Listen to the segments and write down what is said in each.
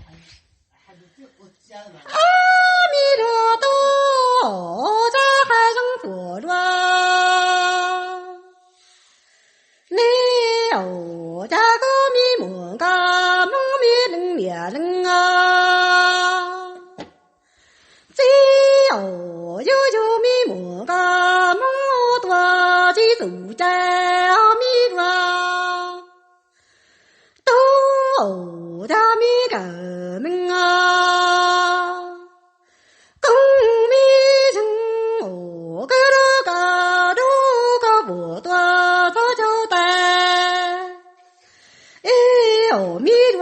阿弥陀多，在海中佛转。你有家个咪蒙嘎蒙咪人灭人啊，只有悠悠咪蒙嘎蒙多几组在咪转，都家咪个门啊。阿弥陀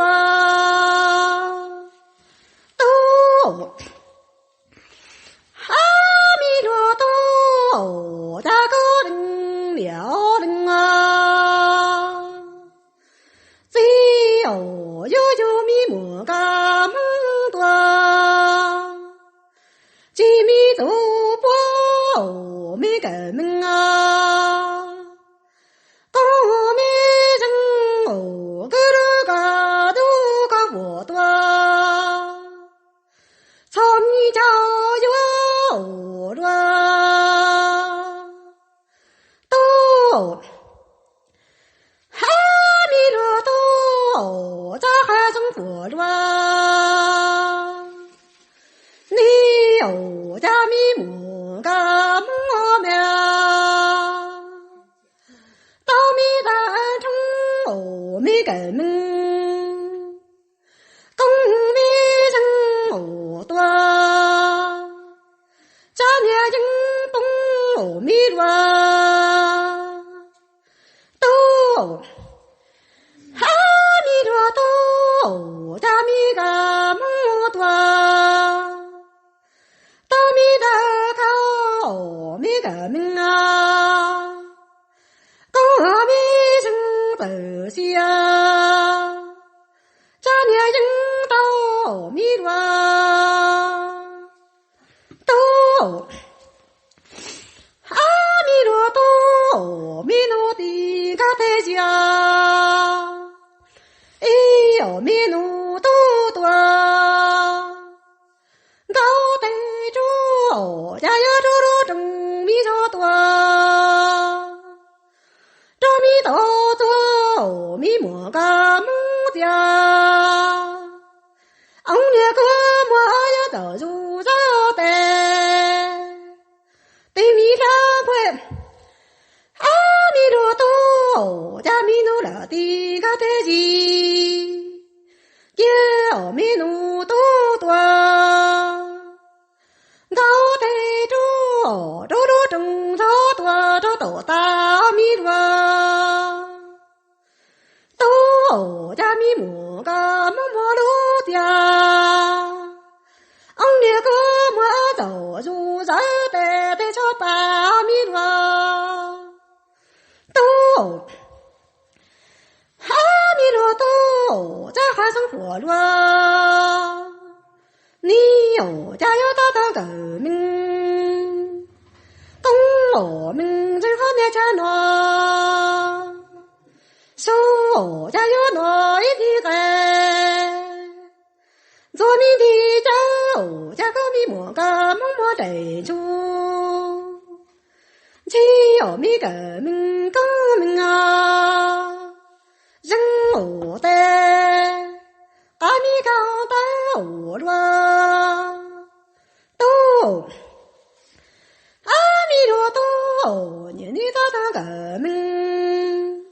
多，阿弥陀多，大个人了人啊，只有悠悠咪莫嘎蒙多，几米走波咪个门啊，高咪人哦个。我多，草米家有多，都阿弥陀多，在海中佛转。你有家咪木嘎木苗，稻米在种哦米根门。阿弥陀多，阿弥陀多，大弥嘎摩多，大弥达卡阿弥嘎门啊，高阿弥生得下，家念应到阿弥陀多。阿弥陀的嘎太家，哎呦弥陀多多，高太主家呀主正弥陀多，这弥陀多弥摩嘎摩家，ông nhà có mua ya tờ du ra tè, tìm mi ra quên. A mi đô tô, cha mi nô là ti ca thế gì? Kia ở mi nô tô toa, cao thế chú, đô đô trừng gió toa cho tổ ta mi đoa. Tô cha mi mùa ca mô mô lô tia, ông nhà có mua dầu du ra tè tè cho ta mi đoa.阿弥陀多，在海上火热，你有家有大大革命，跟我们最后面前呢，手家有哪一地在，做你的家家个米莫个默默在住。只有米革命革命啊，人我的，阿弥高大我罗，都阿弥陀多，年年大大革命，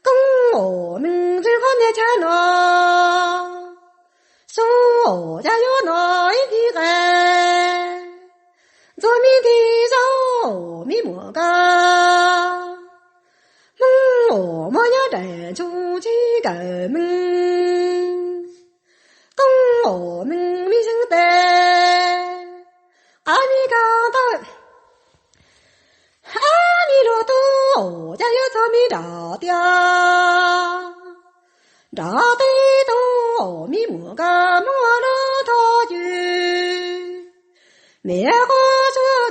跟我们最后面前呢，手家有哪一地在，做米的手米莫个。我们要站出去革命，跟我们民生的阿弥高大，阿弥陀多，家有草米找掉，找对多阿弥莫个莫罗陀句，灭火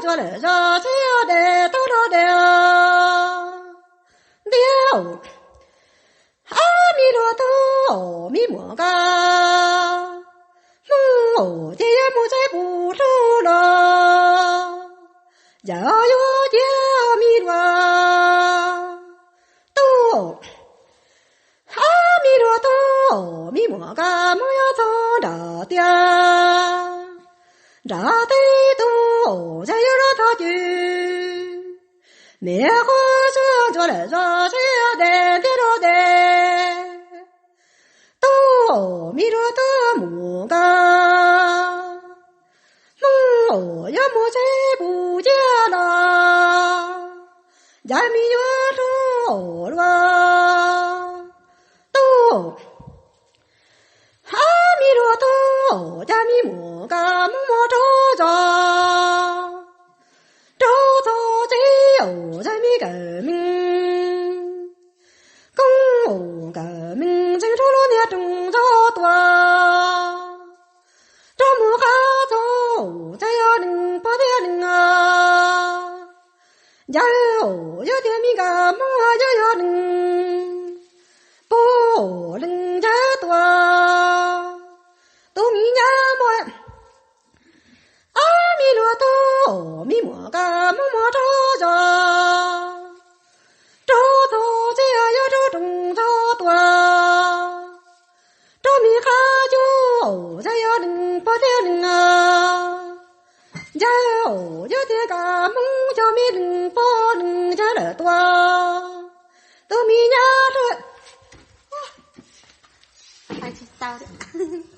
做了热切的多罗的。阿弥陀多，阿弥摩嘎，莫个莫要从着爹，着对都才有了他就，没花说着来说谁要得别着得，都米着的莫个，我要莫谁不见了，家米有着了，都。阿弥陀佛，家弥摩嘎摩摩周周，周周最有在弥个命，公我个命真出了那中周多，这么哈走再要能不得能啊，呀有点弥个摩呀能，不能这多。都米呀么，阿弥陀佛，弥摩嘎摩摩周周，周周这呀周中周多，周米哈就这呀能不得能啊，呀有点嘎蒙叫米能不能这了多，都米呀这，I just started.